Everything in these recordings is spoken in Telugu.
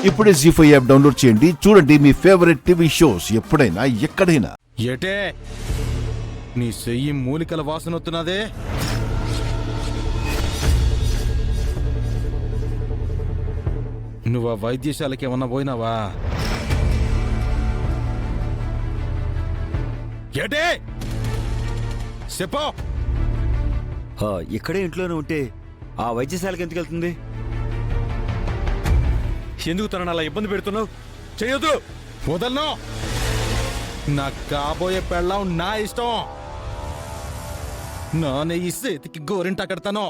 ఇప్పుడే జీ5 యాప్ డౌన్లోడ్ చేయండి. చూడండి మీ ఫేవరెట్ టీవీ షోస్ ఎప్పుడైనా ఎక్కడైనా. ఏటే నీ చెయ్యి మూలికల వాసన వస్తున్నదే. నువ్వు ఆ వైద్యశాలకి ఏమన్నా పోయినావా? ఏటే చెప్పు. ఇక్కడే ఇంట్లోనే ఉంటే ఆ వైద్యశాలకి ఎందుకు వెళ్తుంది? ఎందుకు తనని అలా ఇబ్బంది పెడుతున్నావు? చెయ్యొద్దు, వదలను. నా కాబోయే పెళ్ళం నా ఇష్టం. నా నెయ్యి చేతికి గోరింట కడతాను.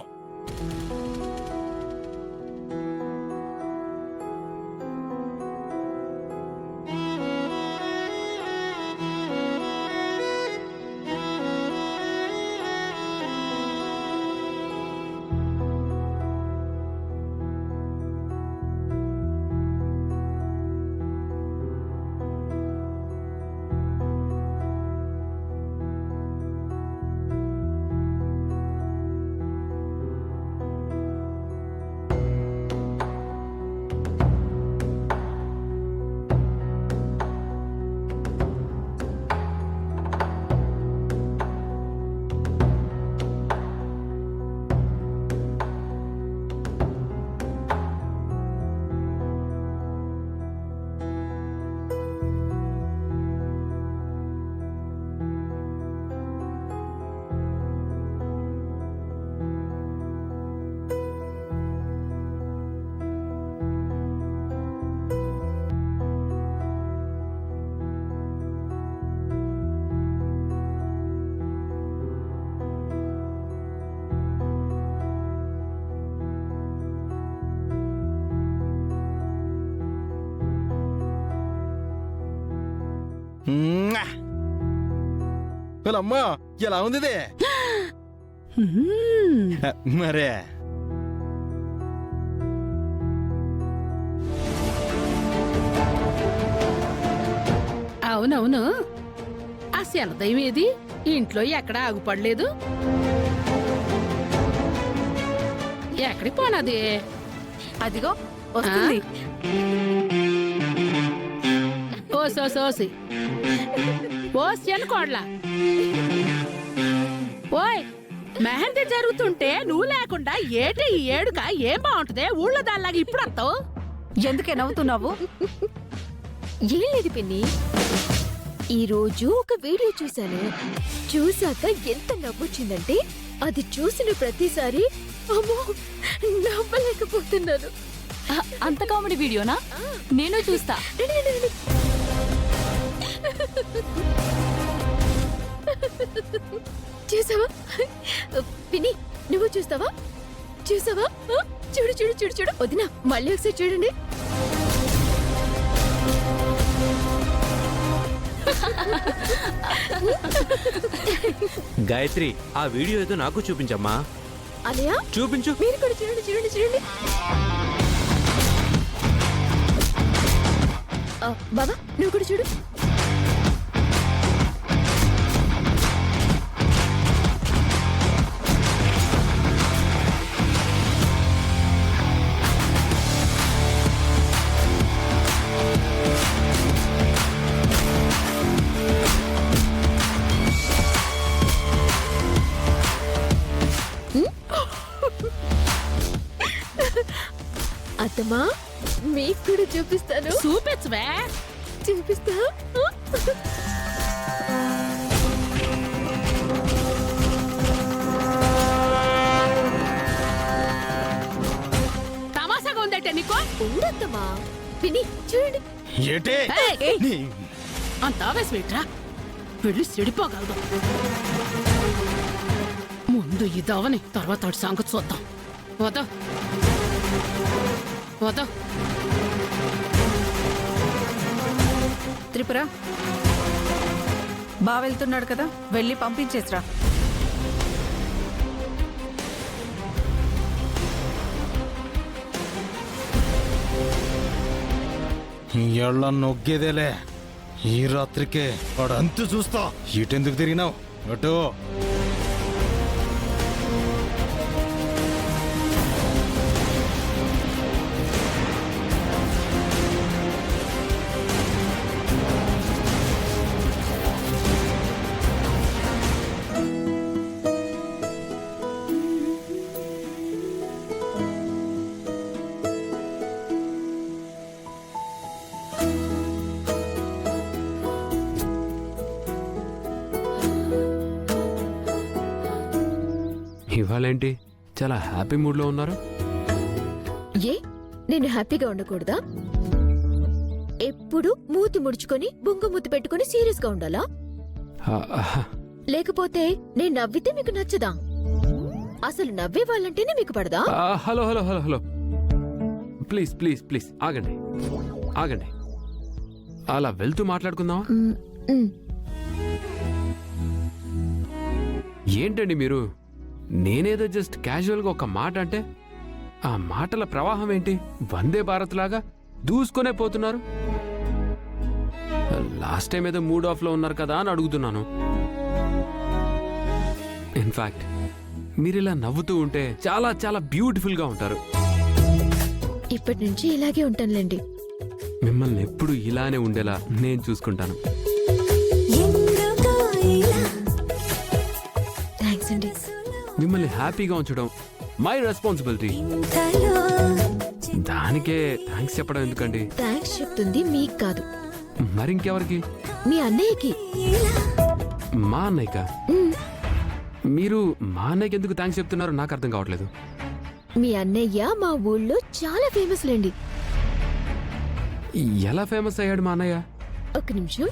అమ్మా ఎలా ఉంది మరే? అవునవును, ఆ శనదయం ఏది? ఇంట్లో ఎక్కడ ఆగుపడలేదు. ఎక్కడికి పోనది? అదిగో వస్తుంది. ఓసోసోసి ఓసి అనుకోడ్లా. ఓయ్, మెహందీ జరుగుతుంటే నువ్వు లేకుండా ఏటి ఈ ఏడుక ఏం బాగుంటదే? ఊళ్ళో దానిలాగా ఇప్పుడు వస్తావు. ఎందుకే నవ్వుతున్నావు? ఏం లేదు పిన్ని, ఈ రోజు ఒక వీడియో చూశాను. చూశాక ఎంత నవ్వొచ్చిందంటే అది చూసిన ప్రతిసారి అమ్మో నవ్వలేకపోతున్నాను. అంత కామెడీ వీడియోనా? నేను చూస్తా. చూసావా పిన్ని? నువ్వు చూస్తావా? చూసావా? చూడు చూడు చూడు చూడు. వదినా మళ్ళీ ఒకసారి చూడండి. గాయత్రి, ఆ వీడియో ఏదో నాకు చూపించమ్మా. అలయా చూపించు. మీరు కూడా చూడండి చూడండి చూడండి. బాబా నువ్వు కూడా చూడు. అత్తమ్మా మీకు కూడా చూపిస్తాను. చూపించవే? చూపిస్తా. తమాసాగా ఉందట నీకో? ఉండత్తమ్మా. పిన్ని చూడండి. ఏటే అంత ఆవేశమేట్రా? వెళ్ళి చెడిపోగలదు. ముందు ఈ దవని, తర్వాత వాడి సంగతి చూద్దాం. వద వద. త్రిపుర బా వెళ్తున్నాడు కదా, వెళ్ళి పంపించేసరా. ఎళ్ళ నొగ్గేదేలే. ఈ రాత్రికే వాడంతు చూస్తా. ఇటెందుకు తిరిగినావు? అటు ఇవాళేంటి చాలా హ్యాపీ మూడ్లో ఉన్నారు? ఏ నేను హ్యాపీగా ఉండకూడదా? ఎప్పుడు మూతి ముడుచుకొని బొంగు మూతి పెట్టుకొని సీరియస్ గా ఉండాలా? లేకపోతే నేను నవ్వితే మీకు నచ్చదా? అసలు నవ్వే వాళ్ళంటేనే మీకు పడదా? Hello hello hello hello please please please ఆగండి ఆగండి. అలా వెళ్తూ మాట్లాడుకుందామా? ఏంటండి మీరు? నేనేదో జస్ట్ క్యాజువల్గా ఒక మాట అంటే ఆ మాటల ప్రవాహం ఏంటి వందే భారత్ లాగా దూసుకొనే పోతున్నారు. లాస్ట్ టైం ఏదో మూడ్ ఆఫ్ లో ఉన్నారు కదా అని అడుగుతున్నాను. ఇన్ఫాక్ట్ మీరు ఇలా నవ్వుతూ ఉంటే చాలా చాలా బ్యూటిఫుల్ గా ఉంటారు. ఇప్పటి నుంచి ఇలాగే ఉంటానులేండి. మిమ్మల్ని ఎప్పుడు ఇలానే ఉండేలా నేను చూసుకుంటాను. థ్యాంక్స్ అండి. మిమ్మల్ని హ్యాపీగా ఉంచడం మై రెస్పాన్సిబిలిటీ. దానికే థ్యాంక్స్ చెప్పడం ఎందుకండి? థ్యాంక్స్ చెప్తుంది మీకు కాదు, మరింకెవరికి? మీ అన్నయ్యకి. మా అన్నయ్యక? మీరు మా అన్నయ్యకి ఎందుకు థ్యాంక్స్ చెప్తున్నారో నాకు అర్థం కావట్లేదు. మీ అన్నయ్య మా ఊళ్ళో చాలా ఫేమస్ లేండి. ఎలా ఫేమస్ అయ్యాడు మా అన్నయ్య? ఒక్క నిమిషం.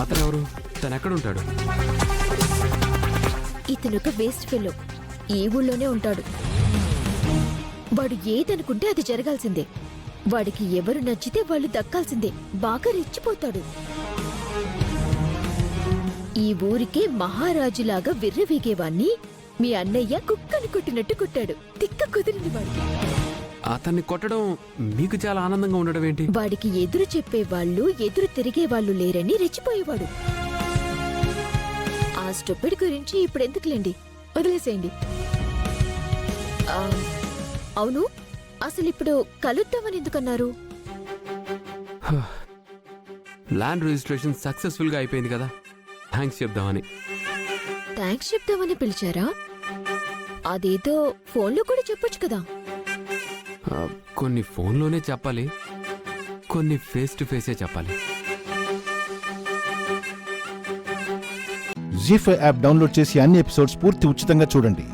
అతను ఎవరు? తను ఎక్కడుంటాడు? ఇతనొక వేస్ట్ ఫెలో. ఈ ఊళ్ళోనే ఉంటాడు. వాడు ఏదనుకుంటే అది జరగాల్సిందే. వాడికి ఎవరు నచ్చితే వాళ్ళు దక్కాల్సిందే. బాగా రెచ్చిపోతాడు. ఈ ఊరికే మహారాజులాగా విర్రవీగేవాణ్ణి మీ అన్నయ్య కుక్కని కొట్టినట్టు కొట్టాడు. తిక్క కుదిరింది వాడికి. అతన్ని కొట్టడం మీకు చాలా ఆనందంగా ఉండడం ఏంటి? వాడికి ఎదురు చెప్పేవాళ్ళు ఎదురు తిరిగేవాళ్ళు లేరని రెచ్చిపోయేవాడు. ఆ స్టూపిడ్ గురించి ఇప్పుడెందుకులేండి, వదిలేసేయండి. అవును, అసలు ఇప్పుడు కలుద్దామని ఎందుకన్నారు? ల్యాండ్ రిజిస్ట్రేషన్ సక్సెస్ఫుల్ గా అయిపోయింది కదా, థ్యాంక్స్ చెప్దామని. థ్యాంక్స్ చెప్దామని పిలిచారా? అదేదో ఫోన్లో కూడా చెప్పొచ్చు కదా. కొన్ని ఫోన్లోనే చెప్పాలి, కొన్ని ఫేస్ టు ఫేసే చెప్పాలి. జీ5 యాప్ డౌన్లోడ్ చేసి అన్ని ఎపిసోడ్స్ పూర్తి ఉచితంగా చూడండి.